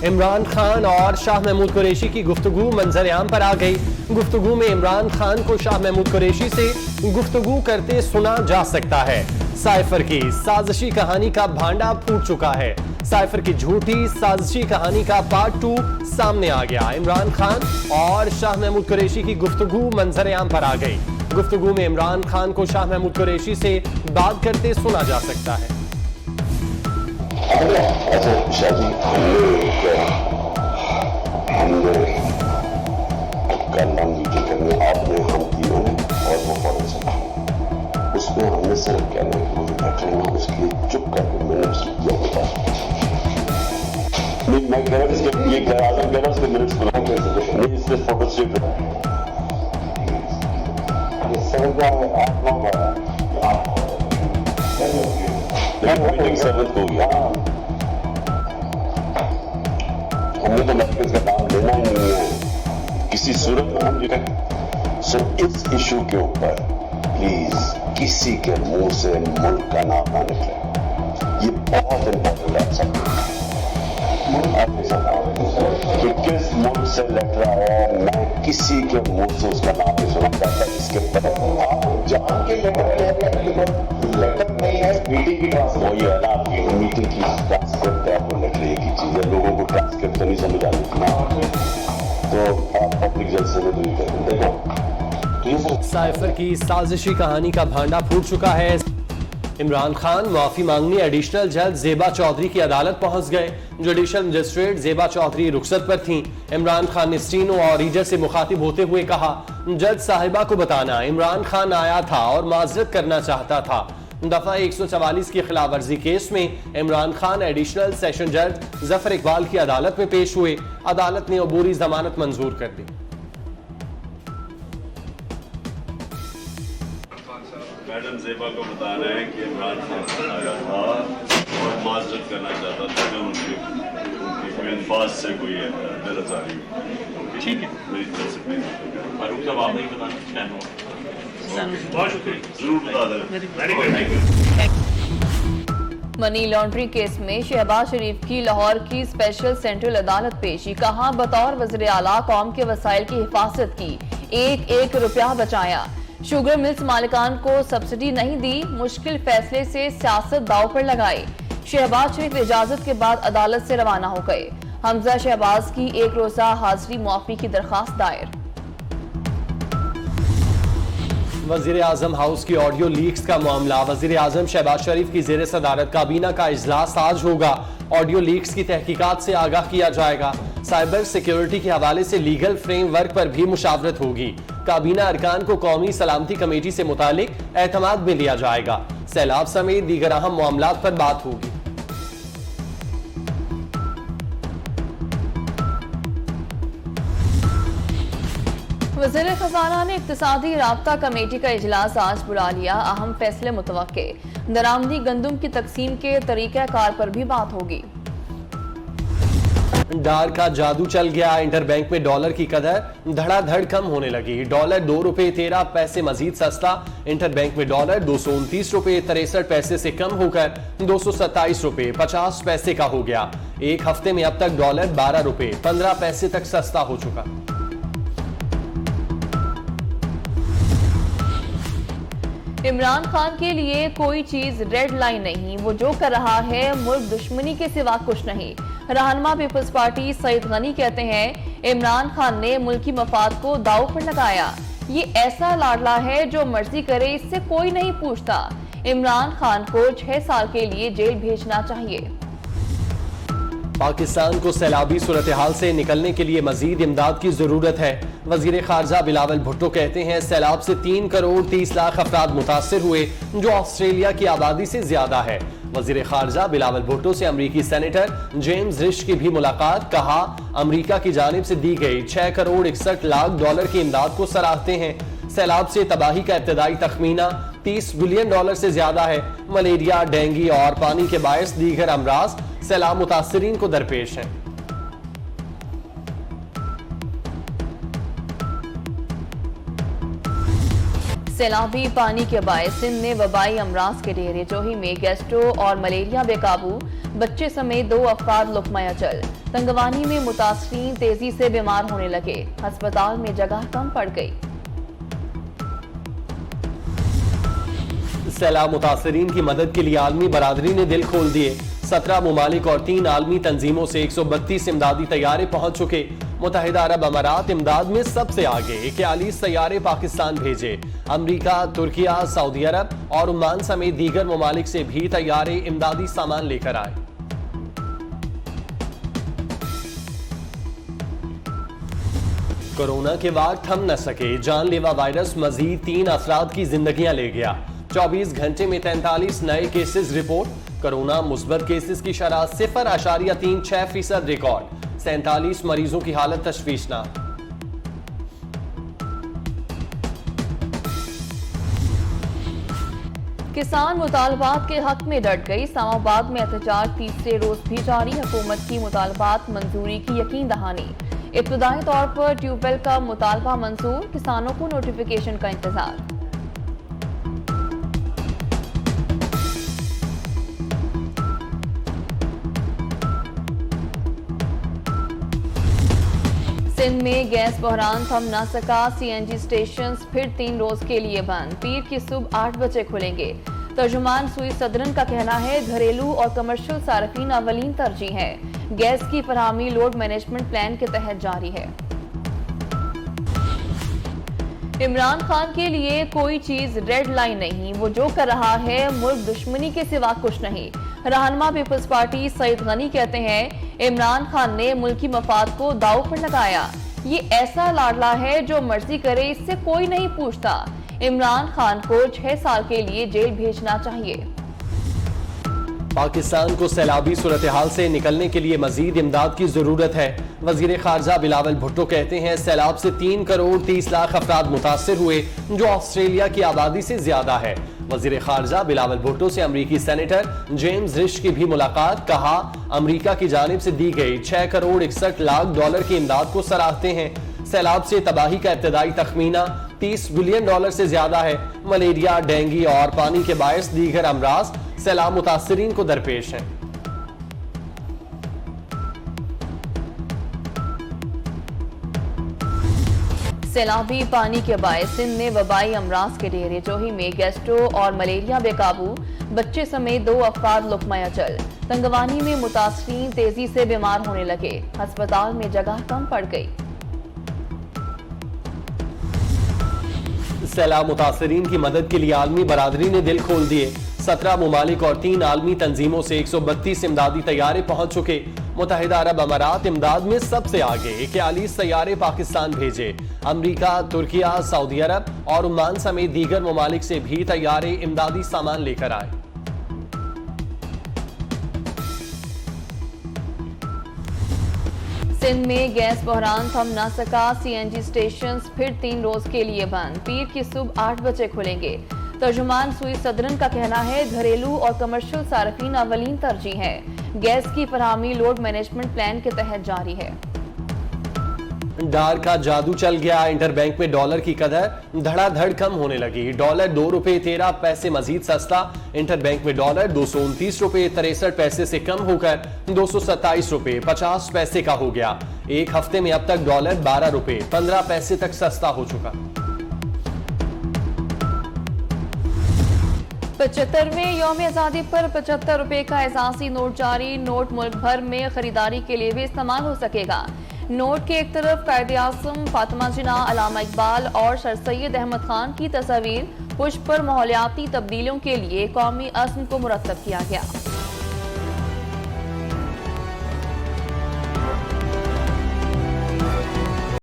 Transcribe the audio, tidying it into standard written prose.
इमरान खान और शाह महमूद कुरैशी की गुफ्तगू मंजर-ए-आम पर आ गई। गुफ्तगू में इमरान खान को शाह महमूद कुरैशी से गुफ्तगू करते सुना जा सकता है। साइफर की साजिशी कहानी का भांडा फूट चुका है। साइफर की झूठी साजिशी कहानी का पार्ट 2 सामने आ गया। इमरान खान और शाह महमूद कुरैशी की गुफ्तगू मंजर-ए-आम पर आ गई। गुफ्तगू में इमरान खान को शाह महमूद कुरैशी से बात करते सुना जा सकता है। उसमें हमने सिर्फ कहना है कि मुझे बैठ रहना, उसके लिए चुप करके मैंने उसको किया होता नहीं। मैं कह रहा हूँ ये आजम कह रहा हूँ उसके मिनट्स बनाओ कैसे नहीं, इससे फोटो स्ट्रीट समझ में आप नौ मीटिंग सेवंथ हो गया। हमने तो मरकज का नाम लेना ही नहीं है किसी सूरत में हम लिखे। सो इस इशू के ऊपर प्लीज किसी के मुंह से मुल्क का नाम ना निकले। ये बहुत इंपॉर्टेंट है सब कि किस मुल्क से लड़ रहा है। मैं किसी के मुंह से उसका नाम नहीं सुना चाहता। इसके आप जहां के लेटर नहीं है मीटिंग की वही है ना, आपकी मीटिंग की ट्रांसक्रिप्ट है, आपको निकले की चीजें लोगों को ट्रांसक्रिप्ट नहीं समझ आ रही तो आप पब्लिक जलसे में दूरी करें। देखो साइफर की साजिशी कहानी का भांडा फूट चुका है। इमरान खान माफी मांगने एडिशनल जज जेबा चौधरी की अदालत पहुंच गए। जुडिशल मजिस्ट्रेट जेबा चौधरी रुखसत पर थीं। इमरान खान ने स्टीनो और रीजर से मुखातिब होते हुए कहा, जज साहिबा को बताना इमरान खान आया था और माजरत करना चाहता था। दफा 144 की खिलाफ वर्जी केस में इमरान खान एडिशनल सेशन जज जफर इकबाल की अदालत में पेश हुए। अदालत ने अबूरी जमानत मंजूर कर दी। मैडम जेबा को बताना है कि इमरान खान आया था और माजरत करना चाहता था जो उनके अल्फाज से कोई बेरजारी। ठीक है, मेरी तरफ से फारूक साहब आप नहीं बताना बहुत शुक्रिया, जरूर बता दें। मनी लॉन्ड्रिंग केस में शहबाज शरीफ की लाहौर की स्पेशल सेंट्रल अदालत पेशी। कहा, बतौर वज़ीर आला कौम के वसाइल की हिफाजत की, एक एक रुपया बचाया। शुगर मिल्स मालिकान को सब्सिडी नहीं दी, मुश्किल फैसले से सियासत दाव पर लगाई। शहबाज शरीफ इजाजत के बाद अदालत से रवाना हो गए। हमजा शहबाज की एक रोजा हाजिरी मुआफी की दरखास्त दायर। वजीर आजम हाउस की ऑडियो लीक्स का मामला। वजीर आजम शहबाज शरीफ की जेर सदारत काबीना का इजलास आज होगा। ऑडियो लीक्स की तहकीकात से आगाह किया जाएगा। साइबर सिक्योरिटी के हवाले से लीगल फ्रेमवर्क पर भी मुशावरत होगी। काबीना अरकान को कौमी सलामती कमेटी से मुतालिक एतमाद में लिया जाएगा। सैलाब समेत दीगर अहम मामलात पर बात होगी। वज़ीर खजाना ने इक्तिसादी राब्ता कमेटी का इजलास आज बुला लिया। अहम फैसले मुतवक्के। दरामदी गंदुम की तकसीम के तरीक़ाकार पर भी बात होगी। डार का जादू चल गया। इंटरबैंक में डॉलर की कदर धड़ाधड़ कम होने लगी। डॉलर 2 रुपए 13 पैसे मजीद सस्ता। इंटरबैंक में डॉलर 229 रुपए 63 पैसे से कम होकर 227 रुपए 50 पैसे का हो गया। एक हफ्ते में अब तक डॉलर 12 रुपए 15 पैसे तक सस्ता हो चुका। इमरान खान के लिए कोई चीज रेड लाइन नहीं। वो जो कर रहा है मुल्क दुश्मनी के सिवा कुछ नहीं। रहनुमा पीपल्स पार्टी सईद गनी कहते हैं, इमरान खान ने मुल्की मफाद को दाव पर लगाया। ये ऐसा लाडला है जो मर्जी करे, इससे कोई नहीं पूछता। इमरान खान को 6 साल के लिए जेल भेजना चाहिए। पाकिस्तान को सैलाबी सूरत हाल से निकलने के लिए मजीद इमदाद की जरूरत है। वजीर खारजा बिलावल भुट्टो कहते हैं, सैलाब से 3 करोड़ 30 लाख अफराद मुतासर हुए, जो ऑस्ट्रेलिया की आबादी से ज्यादा है। वजीर खारजा बिलावल भुट्टो से अमरीकी सेनेटर जेम्स रिश की भी मुलाकात। कहा, अमरीका की जानिब से दी गई 6 करोड़ 61 लाख डॉलर की इमदाद को सराहते हैं। सैलाब से तबाही का इब्तदाई तखमीना 30 बिलियन डॉलर से ज्यादा है। मलेरिया, डेंगू और पानी के बायस दीगर अमराज सैलाब मुतासरीन को दरपेश हैं। सैलाबी पानी के बायस सिंध में वबाई अमराज के डेरे जोही में गैस्ट्रो और मलेरिया बेकाबू, बच्चे समेत 2 अफराद लुकमा अजल। तंगवानी में मुतासरीन तेजी से बीमार होने लगे, अस्पताल में जगह कम पड़ गई। सैलाब मुतासरीन की मदद के लिए आलमी बरादरी ने दिल खोल दिए। 17 ममालिक और 3 आलमी तंजीमों से 132 इमदादी तैयारे पहुंच चुके। मुत्तहिदा अरब अमारात इमदाद में सबसे आगे 41 तैयारे पाकिस्तान भेजे। अमरीका, तुर्किया, सऊदी अरब और ओमान समेत दीगर ममालिक से भी तैयारे इमदादी सामान लेकर आए। कोरोना के वार थम न सके, जानलेवा वायरस मजीद 3 अफराद की जिंदगियां ले गया। 24 घंटे में 43 नए केसेस रिपोर्ट। कोरोना मुस्बत केसेस की शरह 0.36% रिकॉर्ड। 47 मरीजों की हालत तशवीशनाक। किसान मुतालबात के हक में डट गई। इस्लामाबाद में एहतजाज तीसरे रोज भी जारी। हुकूमत की मुतालबात मंजूरी की यकीन दहानी। इब्तदाई तौर पर ट्यूबवेल का मुतालबा मंजूर, किसानों को नोटिफिकेशन का इंतजार। सिंध में गैस बहरान थम न सका। सीएनजी स्टेशन फिर 3 रोज के लिए बंद। पीर की सुबह 8 बजे खुलेंगे। तर्जुमान सुई सदरन का कहना है घरेलू और कमर्शियल सार्फिन अवलीन तरजीह है। गैस की फराहमी लोड मैनेजमेंट प्लान के तहत जारी है। इमरान खान के लिए कोई चीज रेड लाइन नहीं, वो जो कर रहा है मुल्क दुश्मनी के सिवा कुछ नहीं। रहनुमा पीपल्स पार्टी सईद गनी कहते हैं इमरान खान ने मुल्की मफाद को दांव पर लगाया। ये ऐसा लाडला है जो मर्जी करे, इससे कोई नहीं पूछता। इमरान खान को 6 साल के लिए जेल भेजना चाहिए। पाकिस्तान को सैलाबी सूरत हाल से निकलने के लिए मजीद इमदाद की जरूरत है। वजीर खारजा बिलावल भुट्टो कहते हैं सैलाब से 3 करोड़ 30 लाख अफराद मुतासिर हुए, जो ऑस्ट्रेलिया की आबादी से ज्यादा है। वजीर खारजा बिलावल भुट्टो से अमरीकी सेनेटर जेम्स रिश की भी मुलाकात। कहा अमरीका की जानिब से दी गई 6 करोड़ 61 लाख डॉलर की इमदाद को सराहते हैं। सैलाब से तबाही का इब्तदाई तखमीना $30 बिलियन से ज्यादा है। मलेरिया, डेंगू और पानी के बायस दीगर अमराज सैलाब मुतासरीन को दरपेश हैं। सैलाबी पानी के बायस सिंध में वबाई अमराज के डेरे जोही में गैस्ट्रो और मलेरिया बेकाबू, बच्चे समेत 2 अफराद लुकमा अजल। तंगवानी में मुतासरीन तेजी से बीमार होने लगे, अस्पताल में जगह कम पड़ गई। सैलाब मुतासरीन की मदद के लिए आलमी बरादरी ने दिल खोल दिए। 17 ममालिक और 3 आलमी तंजीमों से 132 इमदादी तैयारे पहुंच चुके। मुत्तहिदा अरब अमारात इमदाद में सबसे आगे 41 तैयारे पाकिस्तान भेजे। अमरीका, तुर्किया, सऊदी अरब और ओमान समेत दीगर ममालिक से भी तैयारे इमदादी सामान लेकर आए। सिंध में गैस बहरान थम न सका। सीएनजी स्टेशन फिर 3 रोज के लिए बंद। पीर की सुबह 8 बजे खुलेंगे। तर्जुमान सुई सदरन का कहना है घरेलू और कमर्शियल सार्फिन अवलीन तरजीह है। गैस की फराहमी लोड मैनेजमेंट प्लान के तहत जारी है। डार का जादू चल गया। इंटरबैंक में डॉलर की कदर धड़ाधड़ कम होने लगी। डॉलर $2.13 मजीद सस्ता। इंटरबैंक में डॉलर $229.63 से कम होकर $227.50 का हो गया। एक हफ्ते में अब तक डॉलर $12.15 तक सस्ता हो चुका। 75वें यौम आज़ादी पर ₹75 का एजाजी नोट जारी। नोट मुल्क भर में खरीदारी के लिए भी इस्तेमाल हो सकेगा। नोट के एक तरफ कायदे आज़म, फातिमा जिन्ना, अल्लामा इकबाल और सर सैयद अहमद खान की तस्वीर, पुष्प पर माहौलियाती तब्दीलियों के लिए कौमी अज़्म को मुरतब किया गया।